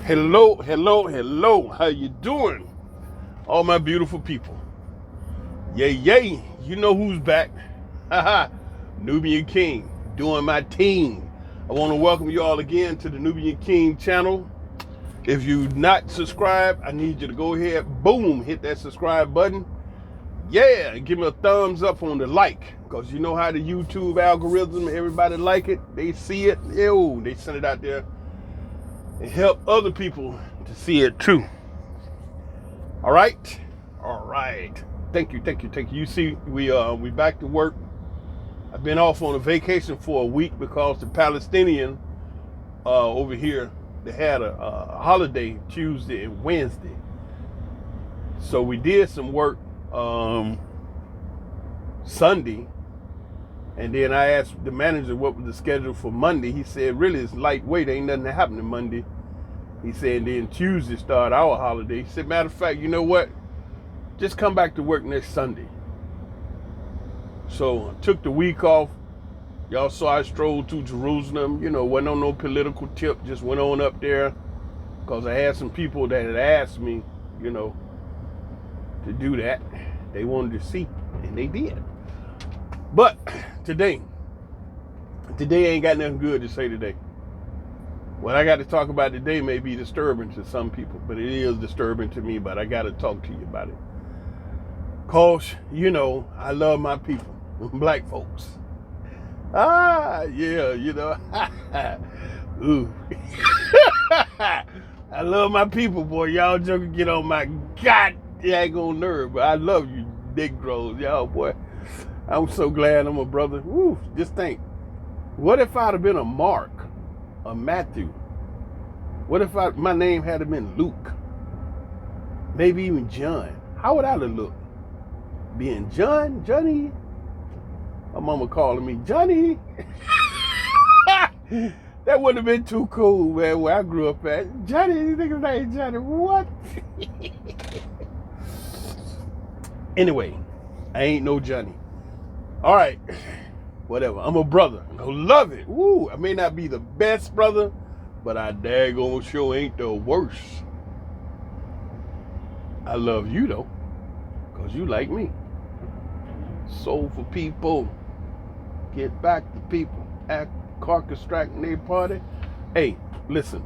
Hello, hello, hello. How you doing? All my beautiful people. Yay, yay. You know who's back. Haha. Nubian King. Doing my team. I want to welcome you all again to the Nubian King channel. If you're not subscribed, I need you to go ahead, boom, hit that subscribe button. Yeah, and give me a thumbs up on the like. Because you know how the YouTube algorithm, everybody like it. They see it. Ew, they send it out there and help other people to see it too. All right. Thank you. You see, we back to work. I've been off on a vacation for a week because the Palestinian over here, they had a holiday Tuesday and Wednesday. So we did some work Sunday, and then I asked the manager what was the schedule for Monday. He said, really, it's lightweight. Ain't nothing happening Monday. He said, then Tuesday start our holiday. He said, matter of fact, you know what? Just come back to work next Sunday. So I took the week off. Y'all saw I strolled to Jerusalem. You know, wasn't on no political tip. Just went on up there because I had some people that had asked me, you know, to do that. They wanted to see, and they did. But today ain't got nothing good to say today. What I got to talk about today may be disturbing to some people, but it is disturbing to me, but I got to talk to you about it. Cause, you know, I love my people, black folks. Yeah, you know. Ooh. I love my people, boy. Y'all just get on my goddamn nerve, but I love you, Negroes, y'all, boy. I'm so glad I'm a brother. Woo, just think, what if I'd have been a Mark? Or Matthew? What if my name had been Luke? Maybe even John. How would I have looked? Being Johnny? My mama calling me Johnny. That wouldn't have been too cool, man, where I grew up at. Johnny, you niggas name Johnny, what? Anyway, I ain't no Johnny. All right. Whatever. I'm a brother. I love it. Woo. I may not be the best brother, but I daggone sure ain't the worst. I love you though, because you like me. Soulful people. Get back to people. Act carcass striking their party. Hey, listen.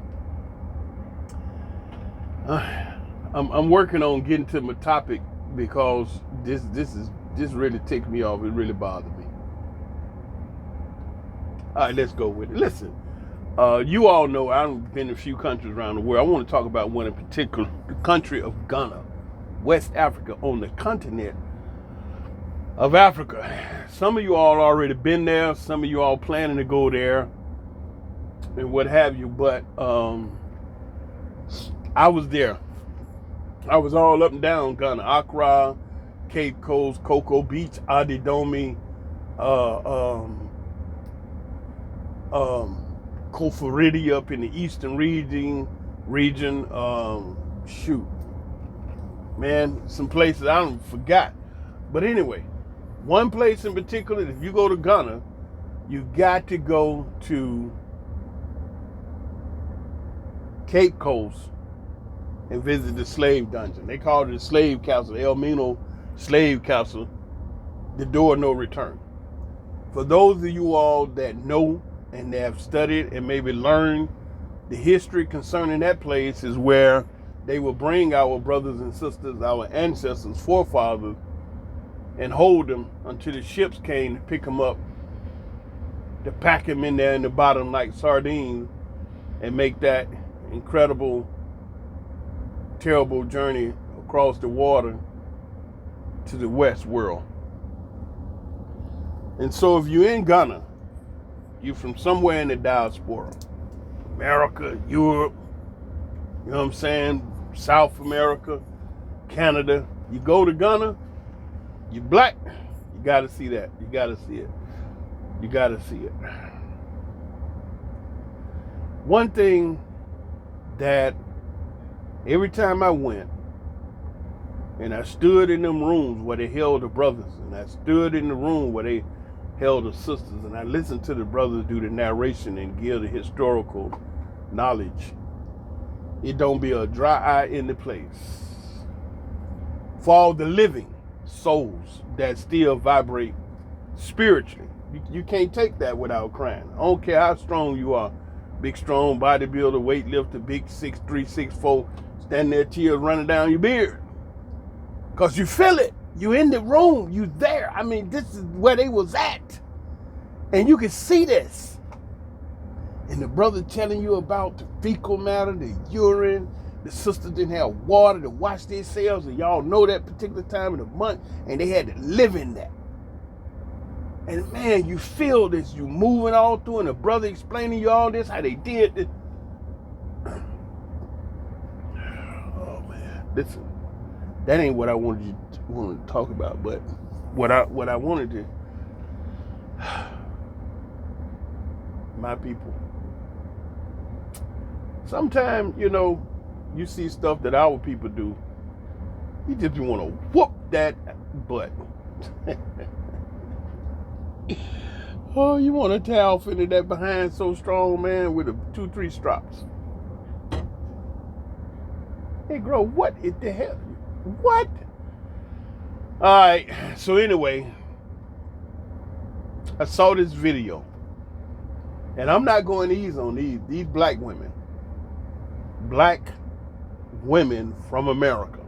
I'm working on getting to my topic because this really ticked me off. It really bothered me. All right, let's go with it. Listen, you all know I've been in a few countries around the world. I want to talk about one in particular, the country of Ghana, West Africa, on the continent of Africa. Some of you all already been there. Some of you all planning to go there and what have you. But I was there. I was all up and down Ghana, Accra, Cape Coast, Cocoa Beach, Adidomi, Koforidi up in the eastern region. Shoot, man, some places I don't forgot. But anyway, one place in particular, if you go to Ghana, you got to go to Cape Coast and visit the slave dungeon. They call it the slave castle, El Mino slave castle, the door no return. For those of you all that know and they have studied and maybe learned the history concerning that place, is where they will bring our brothers and sisters, our ancestors, forefathers, and hold them until the ships came to pick them up, to pack them in there in the bottom like sardines, and make that incredible, terrible journey across the water to the West world. And so if you're in Ghana, you're from somewhere in the diaspora, America, Europe, you know what I'm saying, South America, Canada, you go to Ghana, you're black, you gotta see that. You gotta see it. You gotta see it. One thing that every time I went, and I stood in them rooms where they held the brothers, and I stood in the room where they held the sisters, and I listened to the brothers do the narration and give the historical knowledge. it don't be a dry eye in the place. For all the living souls that still vibrate spiritually. You can't take that without crying. I don't care how strong you are. Big, strong bodybuilder, weightlifter, big 6'3", 6'4", standing there, tears running down your beard. Because you feel it. You in the room. You there. I mean, this is where they was at. And you can see this. And the brother telling you about the fecal matter, the urine, the sisters didn't have water to wash themselves, and y'all know that particular time of the month, and they had to live in that. And man, you feel this, you moving all through, and the brother explaining you all this, how they did it. Oh man, listen, that ain't what I wanted to talk about, but what I wanted to, my people. Sometimes, you know, you see stuff that our people do, you just want to whoop that butt. Oh, you want a towel fitted that behind so strong, man, with a 2-3 straps. Hey, girl, what in the hell? What? All right, so anyway, I saw this video, and I'm not going easy on these black women. Black women from America.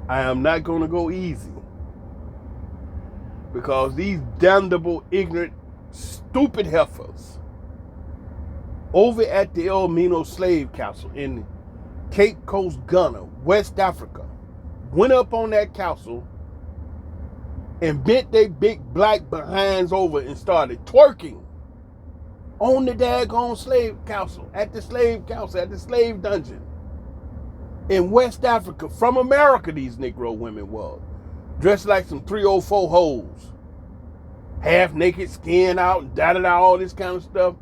I am not going to go easy. Because these damnable, ignorant, stupid heifers over at the El Mino Slave Council in Cape Coast, Ghana, West Africa, went up on that council and bent their big black behinds over and started twerking on the daggone slave council, at the slave dungeon in West Africa. From America, these Negro women was. Dressed like some 304 hoes. Half naked, skin out, dotted out, all this kind of stuff.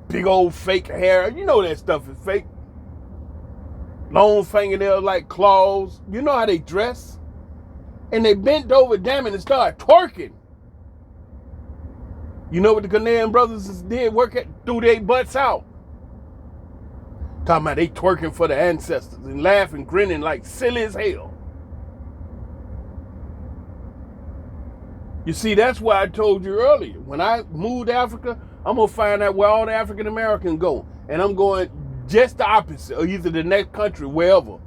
Big old fake hair. You know that stuff is fake. Long fingernails like claws. You know how they dress. And they bent over, damn it, and started twerking. You know what the Ghanaian brothers did? Threw their butts out. Talking about they twerking for the ancestors and laughing, grinning like silly as hell. You see, that's why I told you earlier. When I moved to Africa, I'm going to find out where all the African Americans go. And I'm going just the opposite, or either the next country, wherever.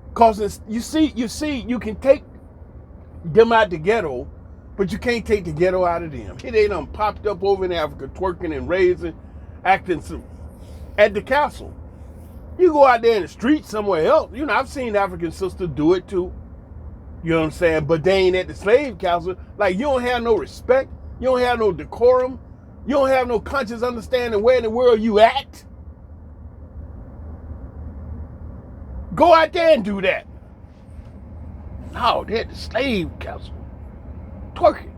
Because you see, you can take them out the ghetto, but you can't take the ghetto out of them. Here they done popped up over in Africa, twerking and raising, acting at the castle. You go out there in the street somewhere else. You know, I've seen African sisters do it too. You know what I'm saying? But they ain't at the slave council. Like, you don't have no respect. You don't have no decorum. You don't have no conscious understanding where in the world you at. Go out there and do that. No, they're at the slave council. Twerking.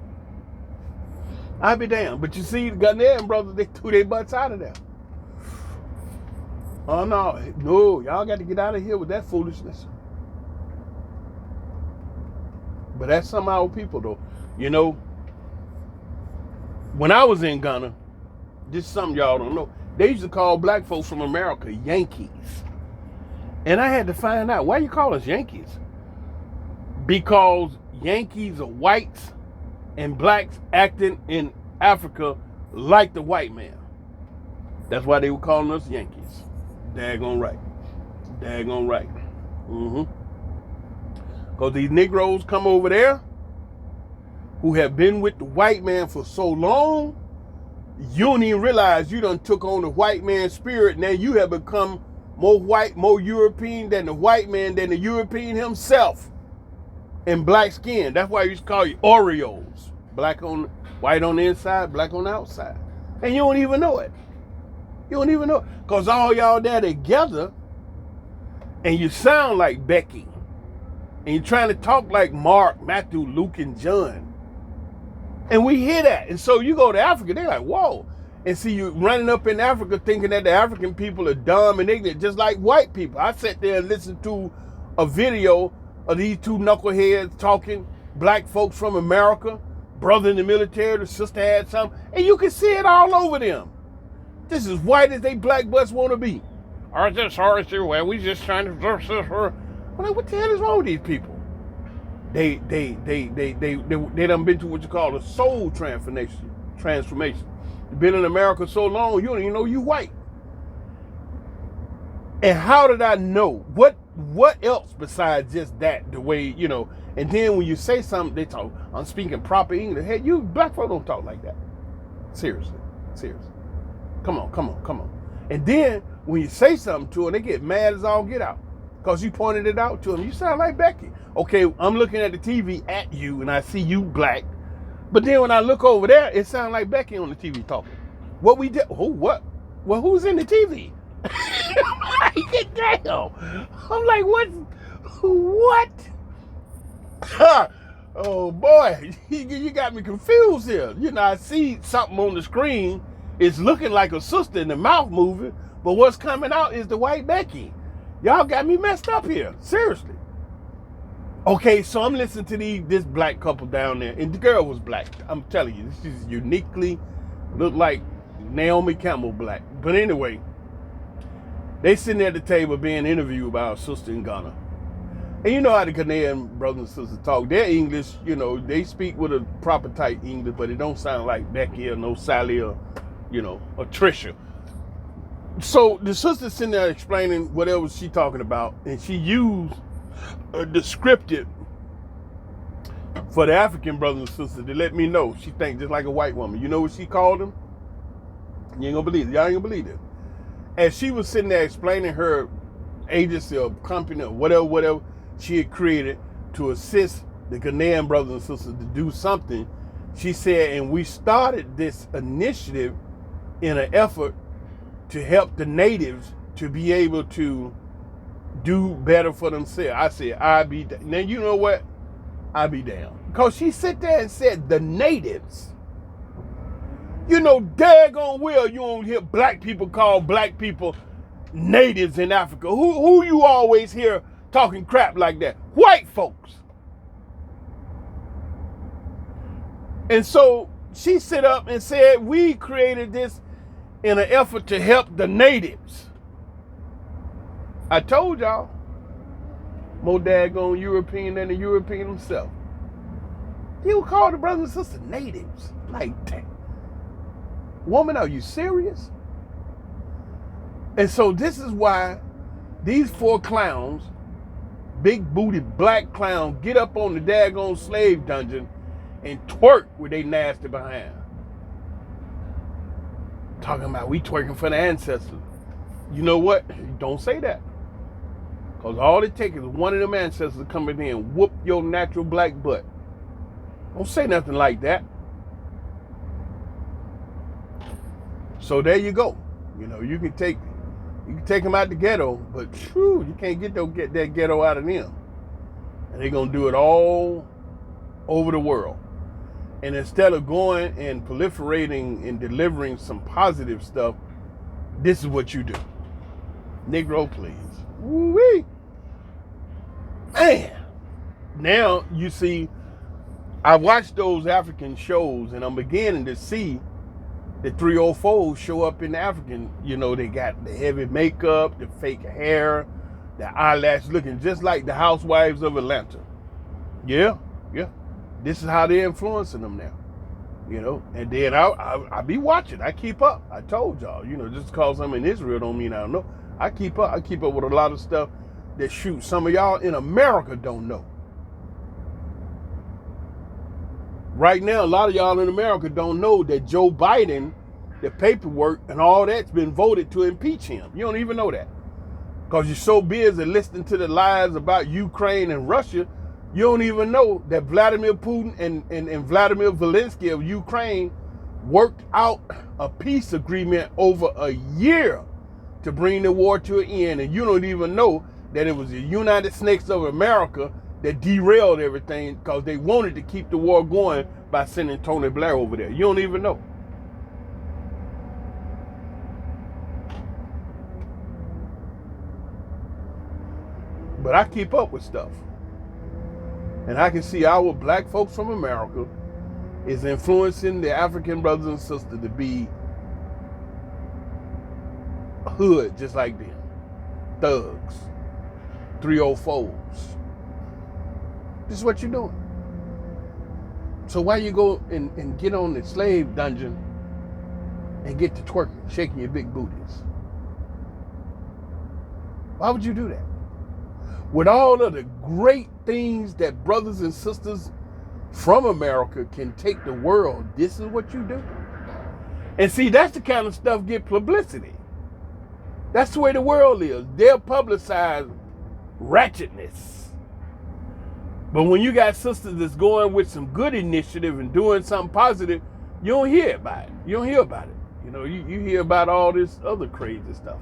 I'll be damned. But you see, the Ghanaian brothers, they threw their butts out of there. Oh, no, y'all got to get out of here with that foolishness. But that's some of our people, though. You know, when I was in Ghana, this is something y'all don't know. They used to call black folks from America Yankees. And I had to find out, why you call us Yankees? Because Yankees are whites and blacks acting in Africa like the white man. That's why they were calling us Yankees. Daggone right. Daggone right. Because these Negroes come over there who have been with the white man for so long, you don't even realize you done took on the white man's spirit. Now you have become more white, more European than the white man, than the European himself. In black skin. That's why I used to call you Oreos. White on the inside, black on the outside. And you don't even know it. You don't even know it. Because all y'all there together, and you sound like Becky. And you're trying to talk like Mark, Matthew, Luke, and John. And we hear that. And so you go to Africa, they're like, whoa. And see you running up in Africa thinking that the African people are dumb and ignorant, just like white people. I sat there and listened to a video of these two knuckleheads talking, black folks from America, brother in the military, the sister had something, and you can see it all over them. Just as white as they black butts want to be. Or just sorry, well, we just trying to. I'm like, what the hell is wrong with these people? They done been to what you call a soul transformation. You've been in America so long, you don't even know you white. And how did I know? What else besides just that? The way, you know. And then when you say something, they talk, I'm speaking proper English. Hey, you black folk don't talk like that. Seriously. Come on. And then when you say something to them, they get mad as all get out. Because you pointed it out to them. You sound like Becky. Okay, I'm looking at the TV at you and I see you black. But then when I look over there, it sounds like Becky on the TV talking. What we did? Oh, what? Well, who's in the TV? Damn. I'm like, what? Oh boy, you got me confused here. You know, I see something on the screen. It's looking like a sister in the mouth moving, but what's coming out is the white Becky. Y'all got me messed up here. Seriously. Okay, so I'm listening to this black couple down there, and the girl was black. I'm telling you, this is uniquely looked like Naomi Campbell black. But anyway, they sitting at the table being interviewed by our sister in Ghana. And you know how the Ghanaian brothers and sisters talk. Their English, you know, they speak with a proper tight English, but it don't sound like Becky or no Sally or, you know, or Trisha. So the sister's sitting there explaining whatever she talking about, and she used a descriptive for the African brothers and sisters to let me know she thinks just like a white woman. You know what she called them? You ain't gonna believe it. Y'all ain't gonna believe it. As she was sitting there explaining her agency or company or whatever she had created to assist the Ghanaian brothers and sisters to do something, she said, and we started this initiative in an effort to help the natives to be able to do better for themselves. I said, I be damned. Now, you know what? I be damned. Because she sit there and said, the natives. You know, daggone well, you don't hear black people call black people natives in Africa. Who you always hear talking crap like that? White folks. And so she sit up and said, we created this in an effort to help the natives. I told y'all, more daggone European than the European himself. You call the brothers and sisters natives. Like, damn. Woman, are you serious? And so this is why these 4 clowns, big booty black clowns, get up on the daggone slave dungeon and twerk with they nasty behind. Talking about we twerking for the ancestors. You know what? Don't say that. Because all it takes is one of them ancestors to come in here and whoop your natural black butt. Don't say nothing like that. So there you go. You know, you can take them out the ghetto, but whew, you can't get that ghetto out of them. And they're gonna do it all over the world. And instead of going and proliferating and delivering some positive stuff, this is what you do. Negro, please. Woo-wee. Man. Now you see, I watched those African shows and I'm beginning to see the 304s show up in the African. You know, they got the heavy makeup, the fake hair, the eyelash looking just like the housewives of Atlanta. Yeah. This is how they're influencing them now. You know, and then I be watching. I keep up. I told y'all, you know, just because I'm in Israel don't mean I don't know. I keep up with a lot of stuff that shoot some of y'all in America don't know. Right now, a lot of y'all in America don't know that Joe Biden, the paperwork and all that's been voted to impeach him. You don't even know that. Because you're so busy listening to the lies about Ukraine and Russia, you don't even know that Vladimir Putin and Vladimir Zelensky of Ukraine worked out a peace agreement over a year to bring the war to an end. And you don't even know that it was the United States of America that derailed everything because they wanted to keep the war going by sending Tony Blair over there. You don't even know. But I keep up with stuff. And I can see our black folks from America is influencing the African brothers and sisters to be hood just like them. thugs, 304s. This is what you're doing. So why you go and get on the slave dungeon and get to twerking, shaking your big booties? Why would you do that? With all of the great things that brothers and sisters from America can take the world, this is what you do. And see, that's the kind of stuff get publicity. That's the way the world is. They'll publicize ratchetness. But when you got sisters that's going with some good initiative and doing something positive, you don't hear about it. You don't hear about it. You know, you hear about all this other crazy stuff.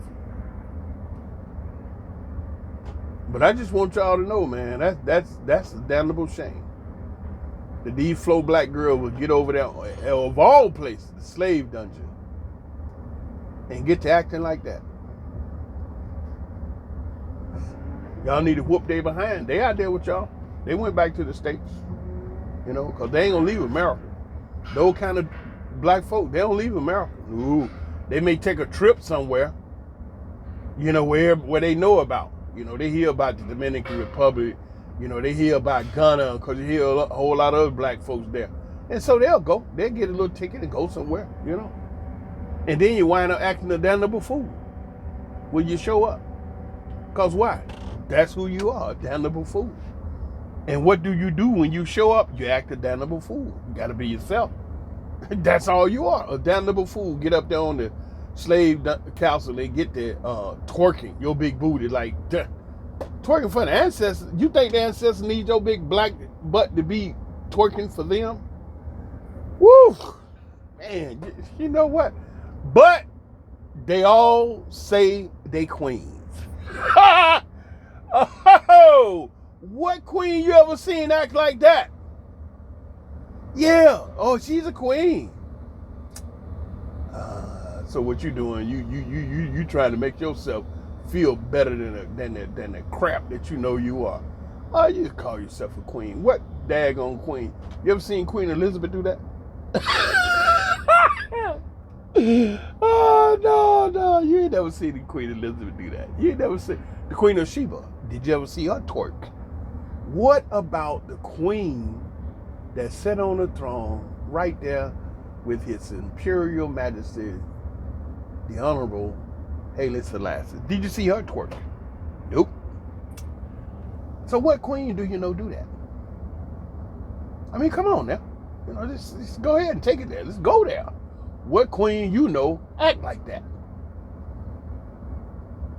But I just want y'all to know, man, that's a damnable shame. That these Flo black girls will get over there, of all places, the slave dungeon, and get to acting like that. Y'all need to whoop they behind. They out there with y'all. They went back to the States, you know, because they ain't going to leave America. Those kind of black folk, they don't leave America. Ooh, they may take a trip somewhere, you know, where they know about. You know, they hear about the Dominican Republic. You know, they hear about Ghana because you hear a whole lot of other black folks there. And so they'll go. They'll get a little ticket and go somewhere, you know. And then you wind up acting a damnable fool when you show up. Because why? That's who you are, a damnable fool. And what do you do when you show up? You act a damnable fool. You got to be yourself. That's all you are, a damnable fool. Get up there on the slave council and get there twerking your big booty like twerking for the ancestors. You think the ancestors need your big black butt to be twerking for them? Woo! Man, you know what? But they all say they queens. Oh, what queen you ever seen act like that? Yeah. Oh, she's a queen. So what you doing? You trying to make yourself feel better than the crap that you know you are. Oh, you call yourself a queen. What daggone queen? You ever seen Queen Elizabeth do that? Oh, no. You ain't never seen the Queen Elizabeth do that. You ain't never seen the Queen of Sheba. Did you ever see her twerk? What about the queen that sat on the throne right there with His Imperial Majesty, the Honorable Haile Selassie? Did you see her twerk? Nope. So what queen do you know do that? I mean, come on now. You know, just go ahead and take it there. Let's go there. What queen you know act like that?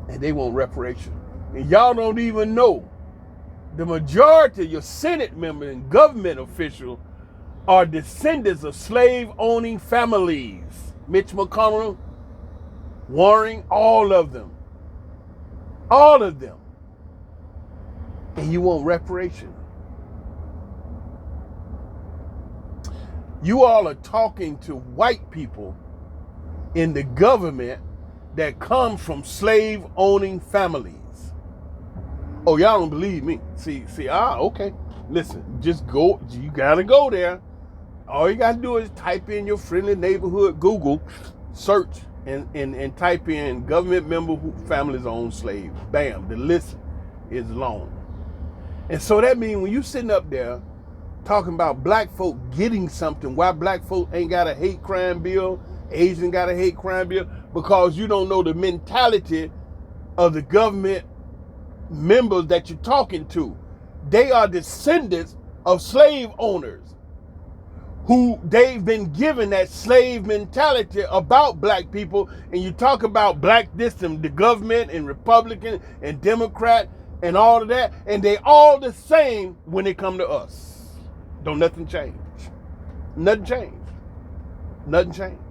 And they want reparation. And y'all don't even know the majority of your Senate members and government officials are descendants of slave-owning families. Mitch McConnell, Warren, all of them. All of them. And you want reparation. You all are talking to white people in the government that comes from slave-owning families. Oh, y'all don't believe me. See, okay. Listen, just go. You gotta go there. All you gotta do is type in your friendly neighborhood Google search and type in government member who families own slaves. Bam, the list is long. And so that means when you sitting up there talking about black folk getting something, why black folk ain't got a hate crime bill, Asian got a hate crime bill, because you don't know the mentality of the government members that you're talking to. They are descendants of slave owners who they've been given that slave mentality about black people. And you talk about black this and the government and Republican and Democrat and all of that, and they all the same when they come to us. Don't nothing change. Nothing changed. Nothing changed.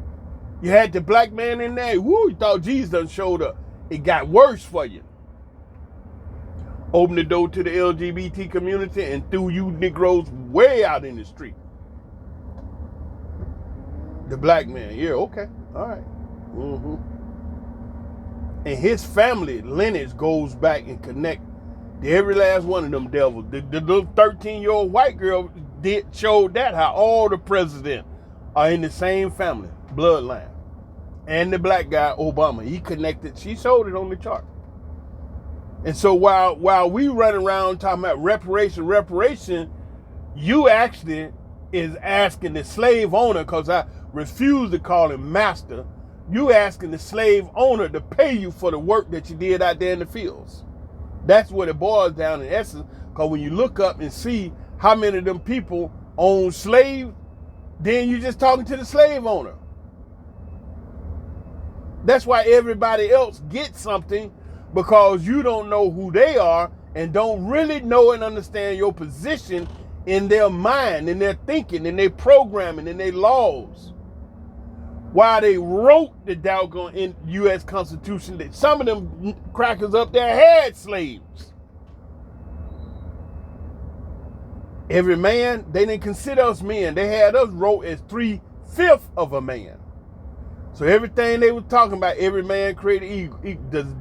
You had the black man in there. Woo, you thought Jesus done showed up. It got worse for you. Opened the door to the LGBT community and threw you Negroes way out in the street. The black man, yeah, okay, all right. Mm-hmm. And his family lineage goes back and connect to every last one of them devils. The little 13-year-old white girl showed that how all the presidents are in the same family, bloodline. And the black guy, Obama, he connected. She showed it on the chart. And so while we run around talking about reparation, you actually is asking the slave owner, because I refuse to call him master, you asking the slave owner to pay you for the work that you did out there in the fields. That's what it boils down in essence, because when you look up and see how many of them people own slaves, then you're just talking to the slave owner. That's why everybody else gets something, because you don't know who they are and don't really know and understand your position in their mind, in their thinking, in their programming, in their laws. While they wrote the doggone U.S. Constitution, that some of them crackers up there had slaves. Every man, they didn't consider us men. They had us wrote as 3/5 of a man. So everything they were talking about, every man created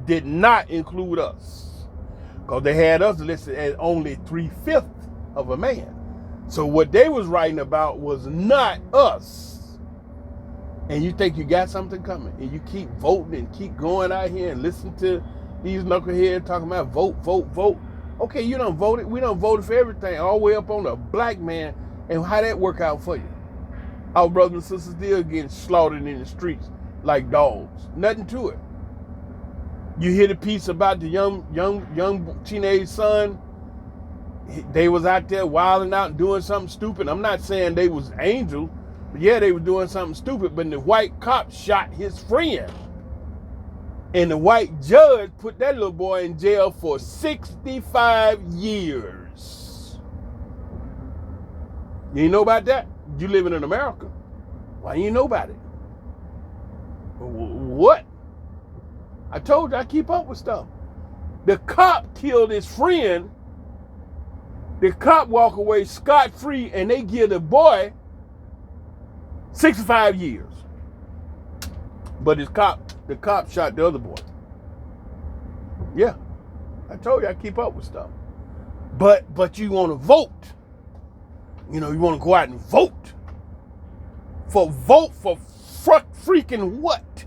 did not include us, because they had us listed as only 3/5 of a man. So what they was writing about was not us. And you think you got something coming, and you keep voting and keep going out here and listen to these knuckleheads talking about vote, vote, vote. Okay, you done voted. We done voted for everything, all the way up on the black man. And how that work out for you? Our brothers and sisters still getting slaughtered in the streets like dogs. Nothing to it. You hear the piece about the young teenage son. They was out there wilding out and doing something stupid. I'm not saying they was angels, but yeah, they were doing something stupid. But the white cop shot his friend, and the white judge put that little boy in jail for 65 years. You ain't know about that? You living in America. Why you know about it? What? I told you I keep up with stuff. The cop killed his friend. The cop walk away scot-free, and they give the boy 65 years. But the cop shot the other boy. Yeah, I told you I keep up with stuff. But you want to vote. You know, you want to go out and vote. Vote for freaking what?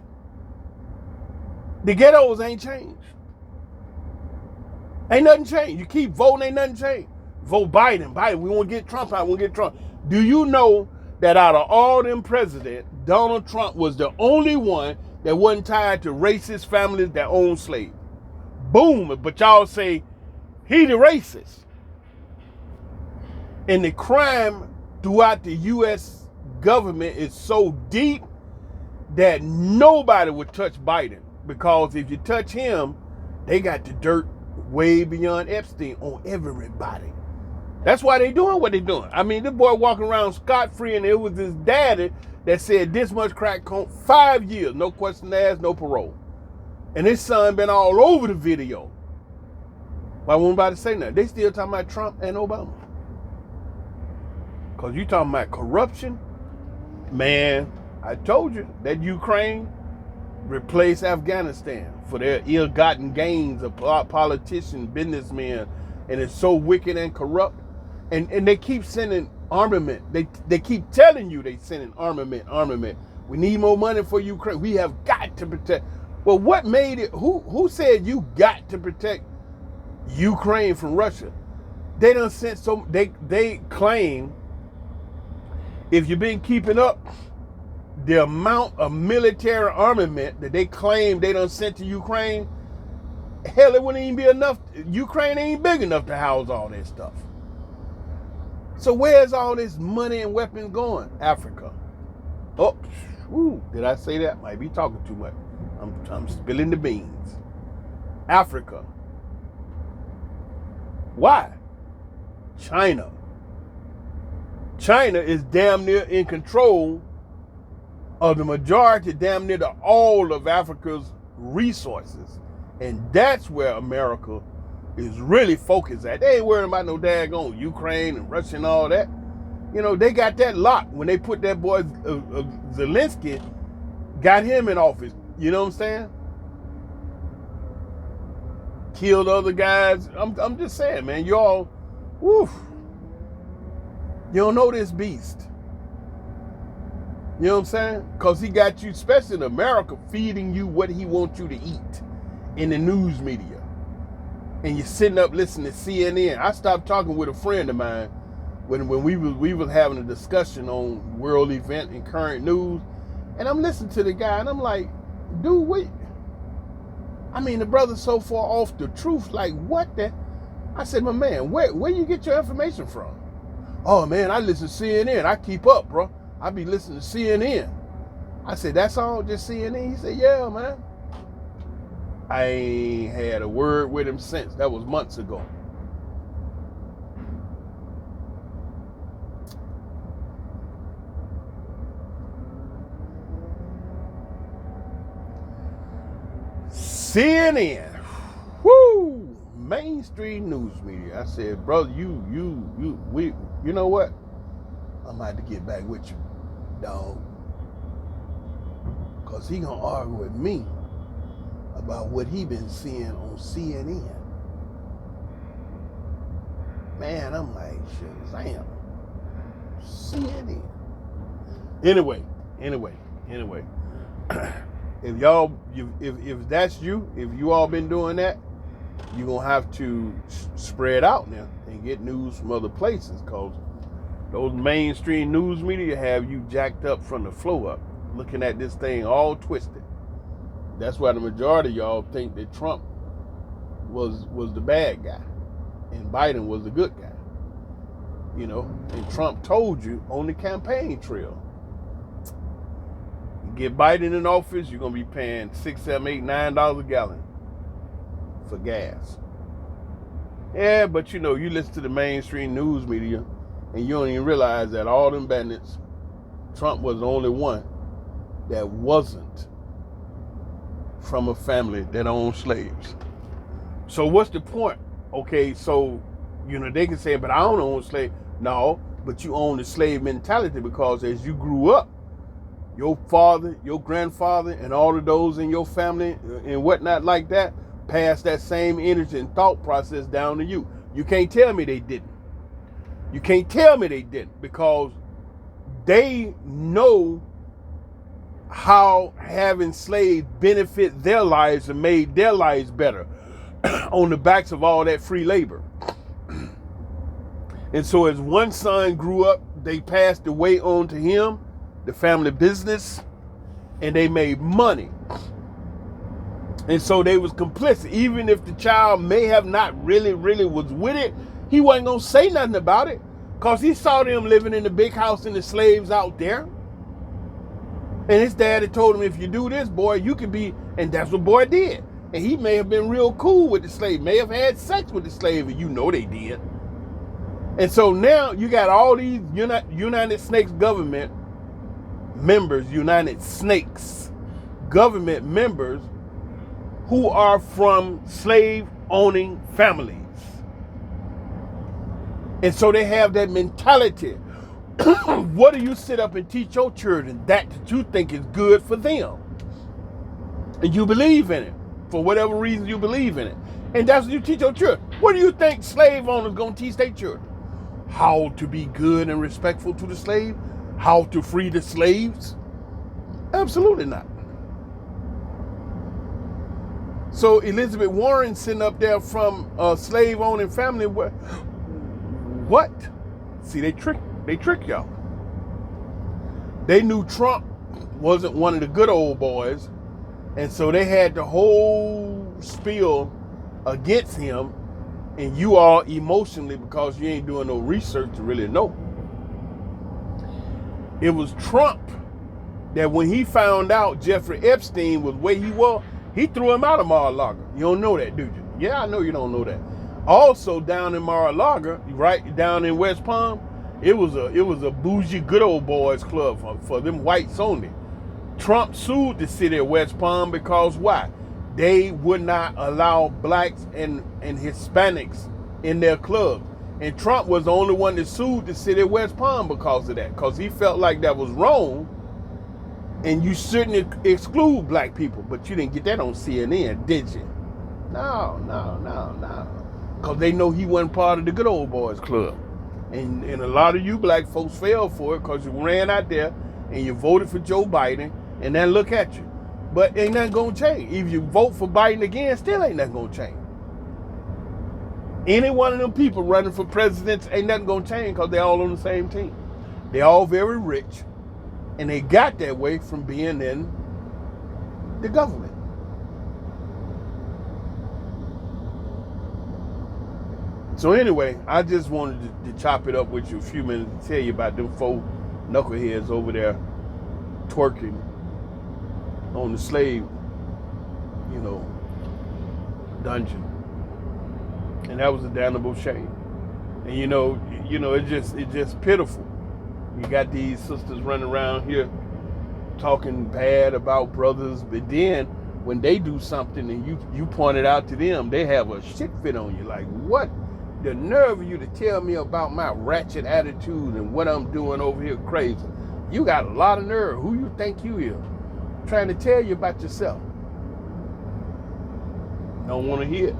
The ghettos ain't changed. Ain't nothing changed. You keep voting, ain't nothing changed. Vote Biden. We want to get Trump out. We want to get Trump. Do you know that out of all them presidents, Donald Trump was the only one that wasn't tied to racist families that own slaves? Boom. But y'all say he the racist. And the crime throughout the U.S. government is so deep that nobody would touch Biden. Because if you touch him, they got the dirt way beyond Epstein on everybody. That's why they doing what they doing. I mean, this boy walking around scot-free, and it was his daddy that said this much crack coke, 5 years, no question asked, no parole. And his son been all over the video. Why won't nobody say nothing? They still talking about Trump and Obama. Because you talking about corruption. Man, I told you that Ukraine replaced Afghanistan for their ill-gotten gains of politicians, businessmen, and it's so wicked and corrupt. And they keep sending armament. They keep telling you they sending armament. We need more money for Ukraine. We have got to protect. Well, what made it? Who said you got to protect Ukraine from Russia? They done sent so they claim, if you've been keeping up, the amount of military armament that they claim they done sent to Ukraine, hell, it wouldn't even be enough. Ukraine ain't big enough to house all that stuff. So where's all this money and weapons going? Africa. Oh, whew, did I say that? Might be talking too much. I'm spilling the beans. Africa. Why? China. China is damn near in control of the majority, damn near to all of Africa's resources. And that's where America is really focused at. They ain't worrying about no daggone Ukraine and Russia and all that. You know, they got that locked when they put that boy Zelensky, got him in office. You know what I'm saying? Killed other guys. I'm just saying, man, y'all, woof. You don't know this beast. You know what I'm saying? Because he got you, especially in America, feeding you what he wants you to eat in the news media. and you're sitting up listening to CNN. I stopped talking with a friend of mine when we was having a discussion on world event and current news, and I'm listening to the guy, and I'm like, dude, wait. I mean, the brother's so far off the truth. Like, what the? I said, my man, where you get your information from? Oh, man, I listen to CNN. I keep up, bro. I be listening to CNN. I said, that's all, just CNN? He said, yeah, man. I ain't had a word with him since. That was months ago. CNN. Woo! Mainstream news media. I said, brother, you know what? I'm about to get back with you, dog. Because he gonna argue with me about what he been seeing on CNN. Man, I'm like, Shazam. CNN. Anyway. If y'all, if that's you, if you all been doing that, you're gonna have to spread out now and get news from other places, because those mainstream news media have you jacked up from the flow up, looking at this thing all twisted. That's why the majority of y'all think that Trump was the bad guy and Biden was the good guy. You know, and Trump told you on the campaign trail, you get Biden in office, you're gonna be paying $6, $7, $8, $9 a gallon for gas. Yeah, but you know, you listen to the mainstream news media and you don't even realize that all them bandits, Trump was the only one that wasn't from a family that owned slaves. So what's the point? Okay, so, you know, they can say, but I don't own slaves. No, but you own the slave mentality, because as you grew up, your father, your grandfather, and all of those in your family and whatnot like that passed that same energy and thought process down to you. You can't tell me they didn't. You can't tell me they didn't, because they know how having slaves benefit their lives and made their lives better on the backs of all that free labor. And so as one son grew up, they passed the weight on to him, the family business, and they made money. And so they was complicit. Even if the child may have not really was with it, he wasn't gonna say nothing about it, because he saw them living in the big house and the slaves out there. And his dad had told him, if you do this, boy, you could be, and that's what boy did. And he may have been real cool with the slave, may have had sex with the slave, and you know they did. And so now you got all these United Snakes government members, United Snakes government members who are from slave-owning families. And so they have that mentality. What do you sit up and teach your children? That you think is good for them. And you believe in it. For whatever reason you believe in it. And that's what you teach your children. What do you think slave owners going to teach their children? How to be good and respectful to the slave? How to free the slaves? Absolutely not. So Elizabeth Warren sitting up there from a slave-owning family. What? See, they trick y'all. They knew Trump wasn't one of the good old boys, and so they had the whole spiel against him, and you all emotionally, because you ain't doing no research to really know. It was Trump that when he found out Jeffrey Epstein was where he was, he threw him out of Mar-a-Lago. You don't know that, do you? Yeah, I know you don't know that. Also down in Mar-a-Lago, right down in West Palm, it was a bougie good old boys club for them whites only. Trump sued the city of West Palm because why? They would not allow blacks and Hispanics in their clubs. And Trump was the only one that sued the city of West Palm because of that, because he felt like that was wrong and you shouldn't exclude black people. But you didn't get that on CNN, did you? No. Because they know he wasn't part of the good old boys club. And a lot of you black folks fell for it because you ran out there and you voted for Joe Biden, and then look at you. But ain't nothing gonna change. If you vote for Biden again, still ain't nothing gonna change. Any one of them people running for presidents, ain't nothing gonna change because they're all on the same team. They're all very rich, and they got that way from being in the government. So anyway, I just wanted to chop it up with you a few minutes to tell you about them 4 knuckleheads over there twerking on the slave, dungeon. And that was a damnable shame. And it's just pitiful. You got these sisters running around here talking bad about brothers, but then when they do something and you point it out to them, they have a shit fit on you. Like, what? The nerve of you to tell me about my ratchet attitude and what I'm doing over here crazy. You got a lot of nerve. Who you think you is? Trying to tell you about yourself. Don't want to hear it.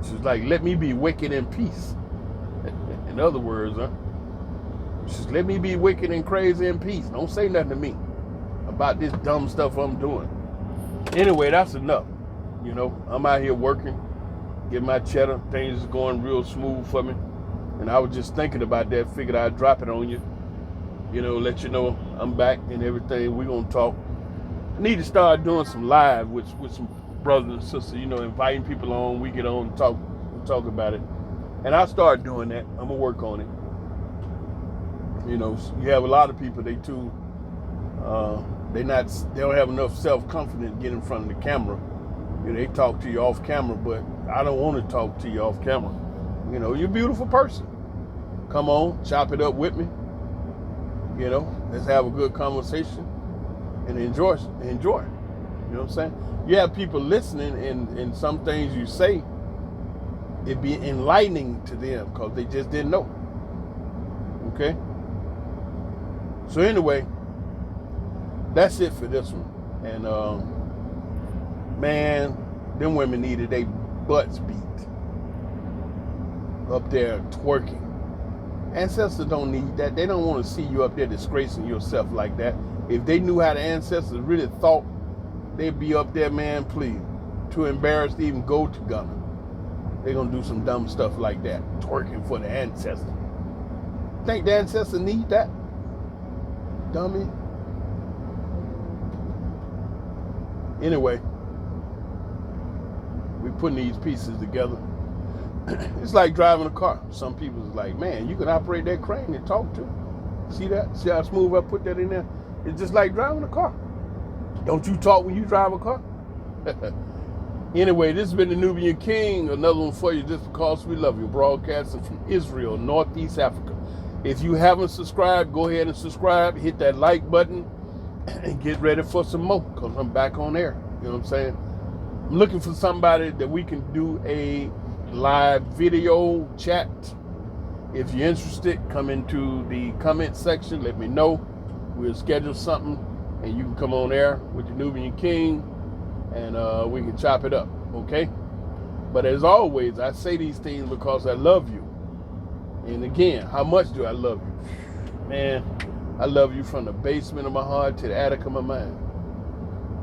She's like, let me be wicked in peace. In other words, she's let me be wicked and crazy in peace. Don't say nothing to me about this dumb stuff I'm doing. Anyway, that's enough. I'm out here working, getting my cheddar. Things is going real smooth for me. And I was just thinking about that. Figured I'd drop it on you. Let you know I'm back and everything. We're going to talk. I need to start doing some live with some brothers and sisters, inviting people on. We get on and talk about it. And I start doing that. I'm going to work on it. You have a lot of people, they don't have enough self-confidence to get in front of the camera. They talk to you off camera, but I don't want to talk to you off camera. You're a beautiful person. Come on, chop it up with me. Let's have a good conversation and enjoy. You know what I'm saying? You have people listening, and some things you say, it be enlightening to them because they just didn't know. Okay? So anyway, that's it for this one. And man, them women needed their butts beat up there twerking. Ancestors don't need that. They don't want to see you up there disgracing yourself like that. If they knew how the ancestors really thought, they'd be up there, man, please, too embarrassed to even go to Ghana. They're going to do some dumb stuff like that, twerking for the ancestors. Think the ancestors need that? Dummy. Anyway, we're putting these pieces together. It's like driving a car. Some people's like, man, you can operate that crane and talk to. See that? See how smooth I put that in there? It's just like driving a car. Don't you talk when you drive a car? Anyway, this has been the Nubian King. Another one for you just because we love you. Broadcasting from Israel, Northeast Africa. If you haven't subscribed, go ahead and subscribe. Hit that like button and get ready for some more because I'm back on air. You know what I'm saying? I'm looking for somebody that we can do a live video chat. If you're interested, come into the comment section. Let me know. We'll schedule something and you can come on air with the Nubian King and we can chop it up, okay? But as always, I say these things because I love you. And again, how much do I love you? Man, I love you from the basement of my heart to the attic of my mind.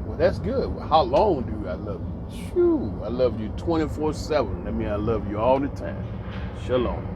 Well, that's good. Well, how long do I love you? Shoo, I love you 24/7. That means I love you all the time. Shalom.